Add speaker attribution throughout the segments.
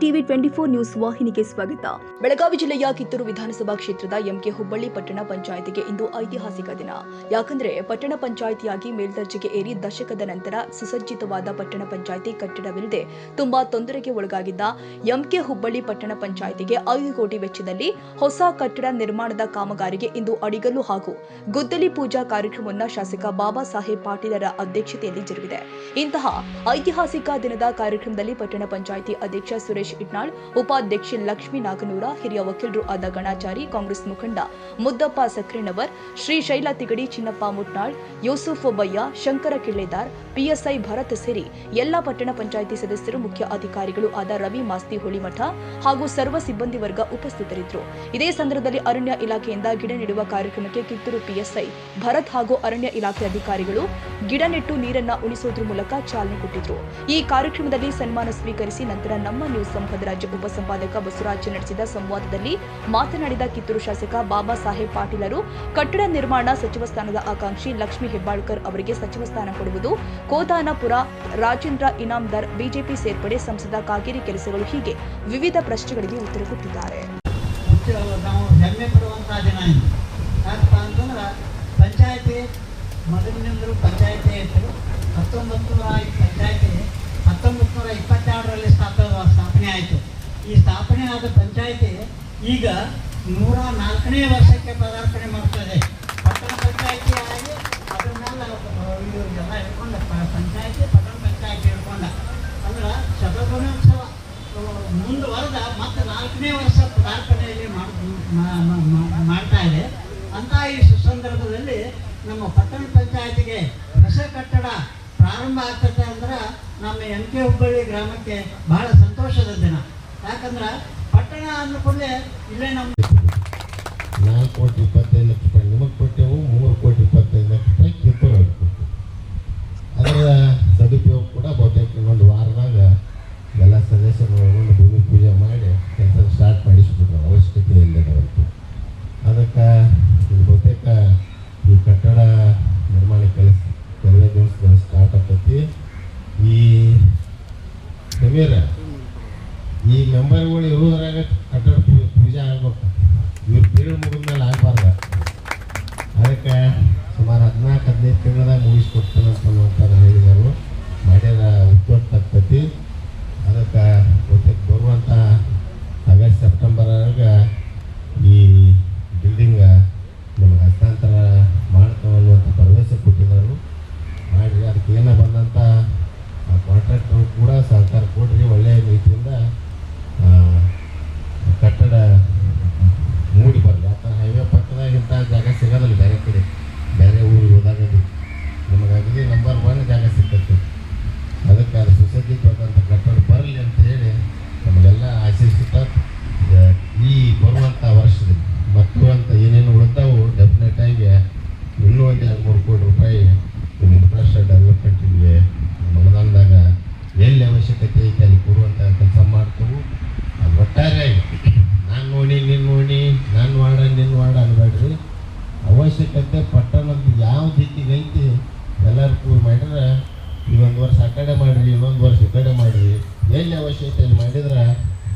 Speaker 1: TV 24 news ವಾಹಿನಿಗೆ ಸ್ವಾಗತ. ಬೆಳಗಾವಿ ಜಿಲ್ಲೆಯ ಕಿತ್ತೂರು ವಿಧಾನಸಭಾ ಕ್ಷೇತ್ರದ ಎಂಕೆ ಹುಬ್ಬಳ್ಳಿ ಪಟ್ಟಣ ಪಂಚಾಯಿತಿಗೆ ಇಂದು ಐತಿಹಾಸಿಕ ದಿನ. ಯಾಕಂದ್ರೆ ಪಟ್ಟಣ ಪಂಚಾಯಿತಿಯಾಗಿ ಮೇಲ್ದರ್ಜೆಗೆ ಏರಿ ದಶಕದ ನಂತರ ಸುಸಜ್ಜಿತವಾದ ಪಟ್ಟಣ ಪಂಚಾಯಿತಿ ಕಟ್ಟಡವಿಲ್ಲದೆ ತುಂಬಾ ತೊಂದರೆಗೆ ಒಳಗಾಗಿದ್ದ ಎಂಕೆ ಹುಬ್ಬಳ್ಳಿ ಪಟ್ಟಣ ಪಂಚಾಯಿತಿಗೆ 5 ಕೋಟಿ ವೆಚ್ಚದಲ್ಲಿ ಹೊಸ ಕಟ್ಟಡ ನಿರ್ಮಾಣದ ಕಾಮಗಾರಿಗೆ ಇಂದು ಅಡಿಗಲ್ಲು ಹಾಗೂ ಗುದ್ದಲಿ ಪೂಜಾ ಕಾರ್ಯಕ್ರಮವನ್ನು ಶಾಸಕ ಬಾಬಾ ಸಾಹೇಬ್ ಪಾಟೀಲರ ಅಧ್ಯಕ್ಷತೆಯಲ್ಲಿ ಜರುಗಿದೆ. ಇಂತಹ ಐತಿಹಾಸಿಕ ದಿನದ ಕಾರ್ಯಕ್ರಮದಲ್ಲಿ ಪಟ್ಟಣ ಪಂಚಾಯಿತಿ ಅಧ್ಯಕ್ಷ ಸುರೇಶ್ ಇಟ್ನಾಳ್, ಉಪಾಧ್ಯಕ್ಷೆ ಲಕ್ಷ್ಮೀ ನಾಗನೂರ, ಹಿರಿಯ ವಕೀಲರು ಆದ ಗಣಾಚಾರಿ, ಕಾಂಗ್ರೆಸ್ ಮುಖಂಡ ಮುದ್ದಪ್ಪ ಸಕ್ರೇನವರ್, ಶ್ರೀ ಶೈಲಾ ತಿಗಡಿ, ಚಿನ್ನಪ್ಪ ಮುಟ್ನಾಳ್, ಯೂಸುಫ್ ಬಯ್ಯ, ಶಂಕರ ಕಿಳ್ಳೆದಾರ್, ಪಿಎಸ್ಐ ಭರತ್ ಸೇರಿ ಎಲ್ಲ ಪಟ್ಟಣ ಪಂಚಾಯಿತಿ ಸದಸ್ಯರು, ಮುಖ್ಯ ಅಧಿಕಾರಿಗಳು ಆದ ರವಿ ಮಾಸ್ತಿ ಹುಳಿಮಠ ಹಾಗೂ ಸರ್ವ ಸಿಬ್ಬಂದಿ ವರ್ಗ ಉಪಸ್ಥಿತರಿದ್ದರು. ಇದೇ ಸಂದರ್ಭದಲ್ಲಿ ಅರಣ್ಯ ಇಲಾಖೆಯಿಂದ ಗಿಡ ನೆಡುವ ಕಾರ್ಯಕ್ರಮಕ್ಕೆ ಕಿತ್ತೂರು ಪಿಎಸ್ಐ ಭರತ್ ಹಾಗೂ ಅರಣ್ಯ ಇಲಾಖೆ ಅಧಿಕಾರಿಗಳು ಗಿಡ ನೆಟ್ಟು ನೀರನ್ನ ಉಳಿಸೋದ್ರ ಮೂಲಕ ಚಾಲನೆ ಕೊಟ್ಟಿದ್ರು. ಈ ಕಾರ್ಯಕ್ರಮದಲ್ಲಿ ಸನ್ಮಾನ ಸ್ವೀಕರಿಸಿ ನಂತರ ನಮ್ಮ ನ್ಯೂಸ್ ಸಮೂಹದ ರಾಜ್ಯ ಉಪಸಂಪಾದಕ ಬಸವರಾಜ್ ನಡೆಸಿದ ಸಂವಾದದಲ್ಲಿ ಮಾತನಾಡಿದ ಕಿತ್ತೂರು ಶಾಸಕ ಬಾಬಾ ಸಾಹೇಬ್ ಪಾಟೀಲರು, ಕಟ್ಟಡ ನಿರ್ಮಾಣ ಸಚಿವ ಸ್ಥಾನದ ಆಕಾಂಕ್ಷಿ ಲಕ್ಷ್ಮೀ ಹೆಬ್ಬಾಳ್ಕರ್ ಅವರಿಗೆ ಸಚಿವ ಸ್ಥಾನ ಕೊಡುವುದು, ಕೋದಾನಪುರ ರಾಜೇಂದ್ರ ಇನಾಮದಾರ್ ಬಿಜೆಪಿ ಸೇರ್ಪಡೆ, ಸಂಸದ ಕಾಗೇರಿ ಕೆಲಸಗಳು ಹೀಗೆ ವಿವಿಧ ಪ್ರಶ್ನೆಗಳಿಗೆ ಉತ್ತರ ಕೊಟ್ಟಿದ್ದಾರೆ.
Speaker 2: ಪಂಚಾಯತಿ ಮೊದಲಿನಿಂದಲೂ ಪಂಚಾಯತಿ ಇತ್ತು. 1922ರಲ್ಲಿ ಸ್ಥಾಪನೆ ಆಯಿತು. ಈ ಸ್ಥಾಪನೆ ಆದ ಪಂಚಾಯತಿ ಈಗ 104ನೇ ವರ್ಷಕ್ಕೆ ಪದಾರ್ಪಣೆ ಮಾಡ್ತದೆ. ಪಟ್ಟಣ ಪಂಚಾಯತಿ ಆಗಿ ಅದ್ರ ಮೇಲೆ ಎಲ್ಲ ಹಿಡ್ಕೊಂಡ ಪಂಚಾಯತಿ ಪಟ್ಟಣ ಪಂಚಾಯತಿ ಹಿಡ್ಕೊಂಡ ಅಂದ್ರೆ ಶತಮಾನೋತ್ಸವ ಮುಂದುವರೆದ ಮತ್ತು 4ನೇ ವರ್ಷ ಪದಾರ್ಪಣೆಯಲ್ಲಿ ಮಾಡ್ತಾ ಇದೆ. ಅಂತ ಈ ಸುಸಂದರ್ಭದಲ್ಲಿ ನಮ್ಮ ಪಟ್ಟಣ ಪಂಚಾಯತಿಗೆ ಹೊಸ ಕಟ್ಟಡ ಪ್ರಾರಂಭ ಆಗ್ತದೆ ಅಂದ್ರೆ ನಮ್ಮ ಎಂಕೆ ಹುಬ್ಬಳ್ಳಿ ಗ್ರಾಮಕ್ಕೆ ಬಹಳ ಸಂತೋಷದ ದಿನ. ಯಾಕಂದ್ರೆ ಪಟ್ಟಣ ಅಂದ ಕೂಡಲೇ ಇಲ್ಲೇ ನಮ್ಮ
Speaker 3: 4,25,00,000 ನಿಮಗೆ ಕೊಟ್ಟೆವು, 3,25,00,000 ಕಿತ್ತೂರು ಕೊಟ್ಟು ಅದರ ಸದುಪಯೋಗ ಕೂಡ ಬಹುತೇಕ ಇನ್ನೊಂದು ವಾರದಾಗ ಎಲ್ಲ ಸದಸ್ಯರು ಒಳಗೊಂಡು ಭೂಮಿ ಪೂಜೆ ಮಾಡಿ ಕೆಲಸ ಸ್ಟಾರ್ಟ್ ಮಾಡಿಸ್ಬಿಟ್ರು. ಅವಶ್ಯಕತೆ ಇಲ್ಲದಂತು ಅದಕ್ಕೆ ಬಹುತೇಕ ಈ ಕಟ್ಟಡ ನಿರ್ಮಾಣ ಕೆಲವೇ ದಿವಸಗಳು ಸ್ಟಾರ್ಟ್ ಆಗ್ತೈತಿ. ಈ ಸಮೀರ ಈ ಮೆಂಬರ್ಗಳು ಇರುವುದ್ರಾಗ ಕಟ್ಟಡ ಪೂಜೆ ಆಗ್ಬೇಕು. ಇವ್ರು ಪೀರಿಯಡ್ ಮುಗಿದ್ಮೇಲೆ ಆಗಬಾರ್ದು. ಅದಕ್ಕೆ ಸುಮಾರು 14-15 ತಿಂಗಳದಾಗ ಮುಗಿಸ್ಕೊಡ್ತಾನೆ ಅಂತ ಹೇಳಿದರು. ಮಾಡ್ಯಾರ ಉದ್ಯೋಗ ಆಗ್ತೈತಿ. ಅದಕ್ಕೆ ಬಹುತೇಕ ಬರುವಂಥ ಆಗಸ್ಟ್ ಸೆಪ್ಟೆಂಬರ್ರಾಗ ಈ ಬಿಲ್ಡಿಂಗ್ ನಮಗೆ ಹಸ್ತಾಂತರ ಮಾಡ್ತಾವೆ ಅನ್ನುವಂಥ ಭರವಸೆ ಕೊಟ್ಟಿದ್ದರು. ಮಾಡಿರಿ ಅದಕ್ಕೆ ಏನೋ ಬಂದಂಥ ಕಾಂಟ್ರಾಕ್ಟರು ಕೂಡ ಸಹಕಾರ ಕೊಡ್ರಿ, ಒಳ್ಳೆಯ ರೀತಿಯಿಂದ ಕಟ್ಟಡ ಮೂಡಿ ಬರಲಿ. ಯಾಕಂದ್ರೆ ಹೈವೇ ಪಕ್ಕದಾಗ ಇಂಥ ಜಾಗ ಸಿಗೋದಿಲ್ಲ, ಬೇರೆ ಕಡೆ ಬೇರೆ ಊರಿಗೆ ಹೋದಾಗ ನಮಗಾಗಲಿ ನಂಬರ್ 1 ಜಾಗ ಸಿಕ್ಕತ್ತೆ. ಅದಕ್ಕೆ ಅದು ಸುಸಜ್ಜಿತವಾದಂಥ ಕಟ್ಟಡ ಬರಲಿ ಅಂತ ಹೇಳಿ ನಮಗೆಲ್ಲ ಆಶಿಸುತ್ತಾ ಈ ಬರುವಂಥ ವರ್ಷದಲ್ಲಿ ಮತ್ತು ಅಂತ ಏನೇನು ಉಳಿತಾವು ಡೆಫಿನೆಟ್ ಆಗಿ ಇನ್ನೂ ಒಂದು 2-3 ಕೋಟಿ ರೂಪಾಯಿ ಇನ್ಫ್ರಾಸ್ಟ್ರಕ್ಚರ್ ಡೆವಲಪ್ಮೆಂಟಿಗೆ ಅನುದಾನದಾಗ ಎಲ್ಲಿ ಅವಶ್ಯಕತೆ ಐತೆ ಅಲ್ಲಿ ಕೊಡುವಂಥ ಕೆಲಸ ಮಾಡ್ತೇವೆ. ಅದು ಒಟ್ಟಾರೆಯಾಗಿ ನಾನು ನೋಡಿ ನೀನು ನೋಡಿ ನಾನು ವಾಡ ನಿನ್ನ ವಾಡ ಅನ್ಬೇಡ್ರಿ. ಅವಶ್ಯಕತೆ ಪಟ್ಟಣದ ಯಾವ ದಿಕ್ಕಿಗೆ ಐತಿ ಎಲ್ಲರೂ ಮಾಡಿದ್ರೆ ಇದೊಂದು ವರ್ಷ ಆ ಕಡೆ ಮಾಡಿರಿ, ಇನ್ನೊಂದು ವರ್ಷ ಈ ಕಡೆ ಮಾಡಿರಿ. ಎಲ್ಲಿ ಅವಶ್ಯಕತೆ ಅಲ್ಲಿ ಮಾಡಿದ್ರೆ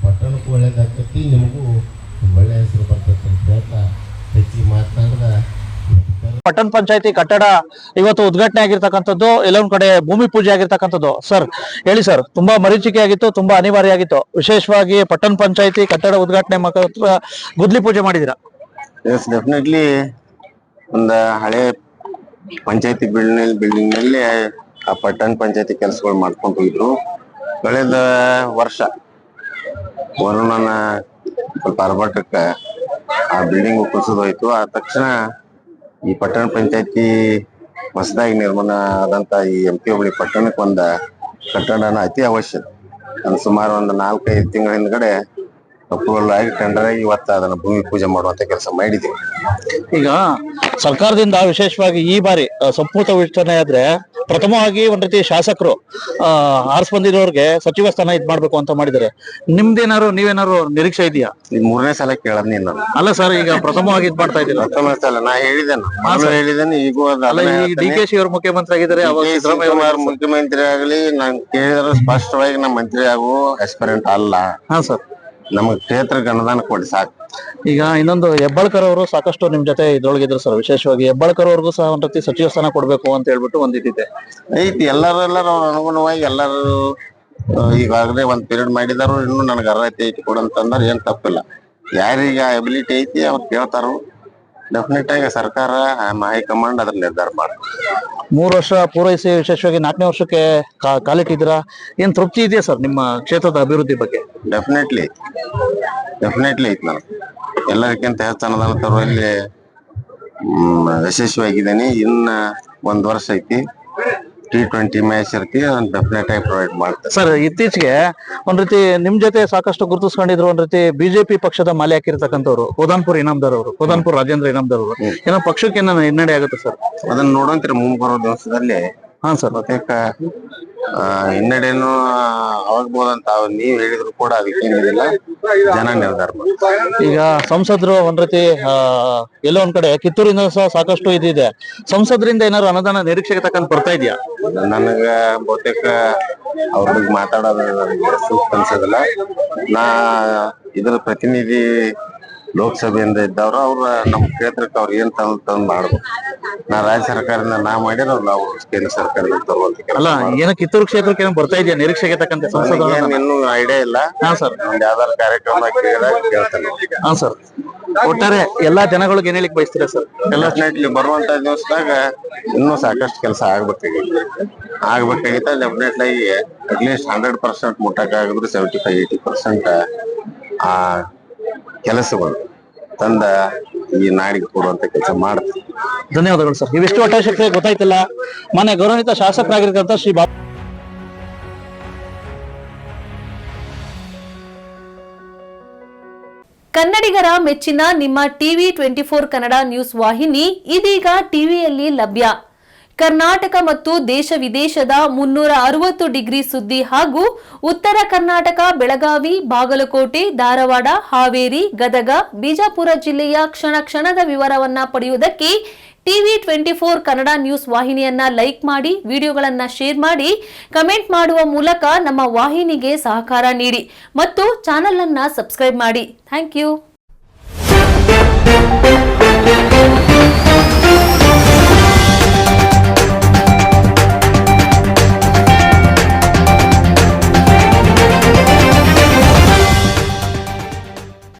Speaker 3: ಪಟ್ಟಣಕ್ಕೂ ಒಳ್ಳೇದಾಗ್ತೈತಿ, ನಿಮಗೂ ಒಳ್ಳೆಯ ಹೆಸರು ಬರ್ತೈತೆ ಅಂತ ಹೇಳ್ತಾ ಹೆಚ್ಚಿಗೆ ಮಾತನಾಡಿದ
Speaker 4: ಪಟ್ಟಣ ಪಂಚಾಯತಿ ಕಟ್ಟಡ ಇವತ್ತು ಉದ್ಘಾಟನೆ ಆಗಿರ್ತಕ್ಕಂಥದ್ದು, ಎಲ್ಲೊಂದ್ ಕಡೆ ಭೂಮಿ ಪೂಜೆ ಆಗಿರ್ತಕ್ಕಂಥದ್ದು. ಸರ್ ಹೇಳಿ ಸರ್, ತುಂಬಾ ಮರೀಚಿಕೆ ಆಗಿತ್ತು, ತುಂಬಾ ಅನಿವಾರ್ಯ ಆಗಿತ್ತು. ವಿಶೇಷವಾಗಿ ಪಟ್ಟಣ ಪಂಚಾಯತಿ ಕಟ್ಟಡ ಉದ್ಘಾಟನೆ ಗುದ್ಲಿ ಪೂಜೆ ಮಾಡಿದಿರಾ?
Speaker 5: S, definitely. ಒಂದು ಹಳೆ ಪಂಚಾಯತಿ ಬಿಲ್ಡಿಂಗ್ ನಲ್ಲಿ ಆ ಪಟ್ಟಣ ಪಂಚಾಯತಿ ಕೆಲಸಗಳು ಮಾಡ್ಕೊಂಡು ಹೋಗಿದ್ರು. ಕಳೆದ ವರ್ಷ ವರುಣನ ಸ್ವಲ್ಪ ಆರ್ಭಟಕ್ಕೆ ಆ ಬಿಲ್ಡಿಂಗ್ ಕುಸಿದೋಯ್ತು. ಆ ತಕ್ಷಣ ಈ ಪಟ್ಟಣ ಪಂಚಾಯತಿ ಹೊಸದಾಗಿ ನಿರ್ಮಾಣ ಆದಂತ ಈ ಎಂಕೆ ಹುಬ್ಬಳ್ಳಿ ಪಟ್ಟಣಕ್ಕೆ ಒಂದು ಕಟ್ಟಡನ ಅತಿ ಅವಶ್ಯಕ. ಸುಮಾರು ಒಂದು 4-5 ತಿಂಗಳ ಹಿಂದ್ಗಡೆ ಅಪ್ರೂವಲ್ ಆಗಿ ಟೆಂಡರ್ ಆಗಿ ಇವತ್ತು ಅದನ್ನ ಭೂಮಿ ಪೂಜೆ ಮಾಡುವಂತ ಕೆಲಸ ಮಾಡಿದ್ದೀವಿ.
Speaker 4: ಈಗ ಸರ್ಕಾರದಿಂದ ವಿಶೇಷವಾಗಿ ಈ ಬಾರಿ ಸಂಪುಟ ವಿಸ್ತರಣೆ ಆದ್ರೆ ಪ್ರಥಮವಾಗಿ ಒಂದ್ ರೀತಿ ಶಾಸಕರು ಆರ್ಸ್ ಬಂದಿರೋರ್ಗೆ ಸಚಿವ ಸ್ಥಾನ ಇದ್ ಮಾಡ್ಬೇಕು ಅಂತ ಮಾಡಿದ್ದಾರೆ. ನೀವೇನಾರು ನಿರೀಕ್ಷೆ ಇದೆಯಾ?
Speaker 5: ಇದು 3ನೇ ಸಲ ಕೇಳದ್ ನೀನು.
Speaker 4: ಅಲ್ಲ ಸರ್, ಈಗ ಪ್ರಥಮವಾಗಿ ಇದ್ ಮಾಡ್ತಾ ಇದ್ದೀರಾ.
Speaker 5: ಪ್ರಥಮ ಸಲ ನಾ ಹೇಳಿದ್ದೇನೆ ಈಗೂ
Speaker 4: DKಶಿ ಅವರು ಮುಖ್ಯಮಂತ್ರಿ ಆಗಿದ್ದಾರೆ,
Speaker 5: ಮುಖ್ಯಮಂತ್ರಿ ಆಗ್ಲಿ ನಾನ್ ಕೇಳಿದ್ರು ಸ್ಪಷ್ಟವಾಗಿ ನಮ್ಮ ಮಂತ್ರಿ ಆಗುವ ಎಕ್ಸ್ಪೀರಿಯಂಟ್ ಅಲ್ಲ.
Speaker 4: ಹಾ ಸರ್,
Speaker 5: ನಮಗ್ ಕ್ಷೇತ್ರಕ್ಕೆ ಅನುದಾನ ಕೊಡಿ ಸಾಕು.
Speaker 4: ಈಗ ಇನ್ನೊಂದು ಹೆಬ್ಬಾಳ್ಕರ್ ಅವರು ಸಾಕಷ್ಟು ನಿಮ್ ಜೊತೆ ಇದ್ರೊಳಗಿದ್ರು ಸರ್. ವಿಶೇಷವಾಗಿ ಹೆಬ್ಬಾಳ್ಕರ್ ಅವ್ರಿಗೂ ಸಹ ಒಂದ್ ರೀತಿ ಸಚಿವ ಸ್ಥಾನ ಕೊಡ್ಬೇಕು ಅಂತ ಹೇಳ್ಬಿಟ್ಟು ಒಂದಿದೆ
Speaker 5: ಐತಿ. ಎಲ್ಲರೂ ಅವ್ರ ಅನುಗುಣವಾಗಿ ಎಲ್ಲರೂ ಈಗಾಗಲೇ ಒಂದ್ ಪೀರಿಯಡ್ ಮಾಡಿದಾರು. ಇನ್ನು ನನಗೆ ಅರ್ಹತೆ ಐತಿ ಕೊಡಂತಂದ್ರೆ ಏನ್ ತಪ್ಪಿಲ್ಲ. ಯಾರಿಗ ಎಬಿಲಿಟಿ ಐತಿ ಅವ್ರು ಕೇಳ್ತಾರು. ಡೆಫಿನೆಟ್ ಆಗಿ ಸರ್ಕಾರ ಹೈಕಮಾಂಡ್ ಅದ್ರ ನಿರ್ಧಾರ ಮಾಡ್ತಾರೆ.
Speaker 4: 3 ವರ್ಷ ಪೂರೈಸಿ ವಿಶೇಷವಾಗಿ 4ನೇ ವರ್ಷಕ್ಕೆ ಕಾಲಿಟ್ಟಿದ್ದೀರಾ. ಏನ್ ತೃಪ್ತಿ ಇದೆಯಾ ಸರ್ ನಿಮ್ಮ ಕ್ಷೇತ್ರದ ಅಭಿವೃದ್ಧಿ ಬಗ್ಗೆ?
Speaker 5: ಡೆಫಿನೆಟ್ಲಿ ಐತಿ. ನಾನು ಎಲ್ಲರಿಗಿಂತ ಹೆಚ್ಚು ಅನುದಾನ ತರುವಲ್ಲಿ ಯಶಸ್ವಿಯಾಗಿದ್ದೇನೆ. ಇನ್ನ 1 ವರ್ಷ ಐತಿ. T20 ಮ್ಯಾಚ್ ಇರ್ತಿ, ಡೆಫಿನೆಟ್ ಆಗಿ ಪ್ರೊವೈಡ್ ಮಾಡ್ತಾರೆ.
Speaker 4: ಸರ್, ಇತ್ತೀಚೆಗೆ ಒಂದ್ ರೀತಿ ನಿಮ್ ಜೊತೆ ಸಾಕಷ್ಟು ಗುರುತಿಸ್ಕೊಂಡಿದ್ರು ಒಂದ್ ರೀತಿ ಬಿಜೆಪಿ ಪಕ್ಷದ ಮಾಲೆ ಹಾಕಿರ್ತಕ್ಕಂಥವ್ರು ಕೋದಾನ್ಪುರ್ ಇನಾಮ್ದಾರ್ ಅವರು, ಕೋದಾನ್ಪುರ್ ರಾಜೇಂದ್ರ ಇನಾಮ್ದಾರ್ ಅವರು, ಏನೋ ಪಕ್ಷಕ್ಕೆ ಏನೋ ಹಿನ್ನಡೆ ಆಗುತ್ತೆ ಸರ್?
Speaker 5: ಅದನ್ನ ನೋಡಂತೀರ ಮುಂಬರೋ ದಿವಸದಲ್ಲಿ.
Speaker 4: ಹಾ ಸರ್,
Speaker 5: ಬಹುತೇಕ ಹಿನ್ನಡೆನು ಆಗ್ಬೋದಂತ ನೀವ್ ಹೇಳಿದ್ರು ಕೂಡ ಅದಕ್ಕೇನಿಲ್ಲ, ಜನ ನಿರ್ಧಾರ ಮಾಡ್ತಾರೆ.
Speaker 4: ಈಗ ಸಂಸದರು ಒಂದ್ ರೀತಿ ಎಲ್ಲೋ ಒಂದ್ ಕಡೆ ಕಿತ್ತೂರಿನ ಸಹ ಸಾಕಷ್ಟು ಇದಿದೆ. ಸಂಸದರಿಂದ ಏನಾದ್ರು ಅನುದಾನ ನಿರೀಕ್ಷೆಗೆ ತಕ್ಕಂತ ಬರ್ತಾ ಇದೆಯಾ?
Speaker 5: ನನಗ ಬಹುತೇಕ ಅವ್ರ ಬಗ್ಗೆ ಮಾತಾಡೋದು ನನಗೆ ಸೂಕ್ತ ಅನ್ಸೋದಿಲ್ಲ. ನಾ ಇದ್ರ ಪ್ರತಿನಿಧಿ ಲೋಕಸಭೆಯಿಂದ ಇದ್ದವ್ರು, ಅವ್ರ ನಮ್ ಕ್ಷೇತ್ರಕ್ಕೆ ಅವ್ರು ಏನ್ ತಂದ್ ಮಾಡ್ಬೇಕು. ನಾ ರಾಜ್ಯ ಸರ್ಕಾರದಿಂದ ನಾ ಮಾಡಿರೋ ನಾವು ಕೇಂದ್ರ ಸರ್ಕಾರದಿಂದ ತರುವಂತ.
Speaker 4: ಅಲ್ಲ, ಏನೋ ಕಿತ್ತೂರು ಕ್ಷೇತ್ರಕ್ಕೆ ಏನೋ ಬರ್ತಾ ಇದೆಯಾ ನಿರೀಕ್ಷೆಗೆ ತಕ್ಕಂತೆ?
Speaker 5: ಇನ್ನೂ ಐಡಿಯಾ ಇಲ್ಲ.
Speaker 4: ಹಾ ಸರ್,
Speaker 5: ಒಂದ್ ಯಾವ್ದಾರು ಕಾರ್ಯಕ್ರಮ ಕೇಳಿದಾಗ ಕೇಳ್ತಾನೆ.
Speaker 4: ಹಾ ಸರ್, ಒಟ್ಟಾರೆ ಎಲ್ಲಾ ಜನಗಳಿಗೆ ಏನ್ ಹೇಳಿಕ್ ಬಯಸ್ತೀರಾ ಸರ್?
Speaker 5: ಡೆಫಿನೆಟ್ಲಿ ಬರುವಂತ ದಿವಸದಾಗ ಇನ್ನೂ ಸಾಕಷ್ಟು ಕೆಲಸ ಆಗ್ಬೇಕಾಗಿತ್ತ. ಡೆಫಿನೆಟ್ಲಿ ಆಗಿ ಅಟ್ಲೀಸ್ಟ್ 100% ಮುಟ್ಟಕ್ಕಾಗಿದ್ರು 75-80% ಆ ಕೆಲಸಗಳು ತಂದ ಈ ನಾಡಿಗೆ ಕೊಡುವಂತ ಕೆಲಸ ಮಾಡ್ತಾರೆ.
Speaker 4: ಧನ್ಯವಾದಗಳು ಸರ್. ಇವೆಷ್ಟು ಒಟ್ಟಾರೆ ಗೊತ್ತಾಯ್ತಲ್ಲ. ಮಾನ್ಯ ಗೌರವಾನ್ವಿತ ಶಾಸಕರಾಗಿರ್ತಕ್ಕಂಥ ಶ್ರೀ ಬಾಬು
Speaker 6: ಕನ್ನಡಿಗರ ಮೆಚ್ಚಿನ ನಿಮ್ಮ ಟಿವಿ 24 ಕನ್ನಡ ನ್ಯೂಸ್ ವಾಹಿನಿ ಇದೀಗ ಟಿವಿಯಲ್ಲಿ ಲಭ್ಯ. ಕರ್ನಾಟಕ ಮತ್ತು ದೇಶ ವಿದೇಶದ 360 ಡಿಗ್ರಿ ಸುದ್ದಿ ಹಾಗೂ ಉತ್ತರ ಕರ್ನಾಟಕ, ಬೆಳಗಾವಿ, ಬಾಗಲಕೋಟೆ, ಧಾರವಾಡ, ಹಾವೇರಿ, ಗದಗ, ಬಿಜಾಪುರ ಜಿಲ್ಲೆಯ ಕ್ಷಣ ಕ್ಷಣದ ವಿವರವನ್ನ ಪಡೆಯುವುದಕ್ಕೆ ಟಿವಿ 24 ಕನ್ನಡ ನ್ಯೂಸ್ ವಾಹಿನಿಯನ್ನ ಲೈಕ್ ಮಾಡಿ, ವಿಡಿಯೋಗಳನ್ನ ಶೇರ್ ಮಾಡಿ, ಕಮೆಂಟ್ ಮಾಡುವ ಮೂಲಕ ನಮ್ಮ ವಾಹಿನಿಗೆ ಸಹಕಾರ ನೀಡಿ ಮತ್ತು ಚಾನೆಲ್ ಅನ್ನ ಸಬ್ಸ್ಕ್ರೈಬ್ ಮಾಡಿ. Thank you.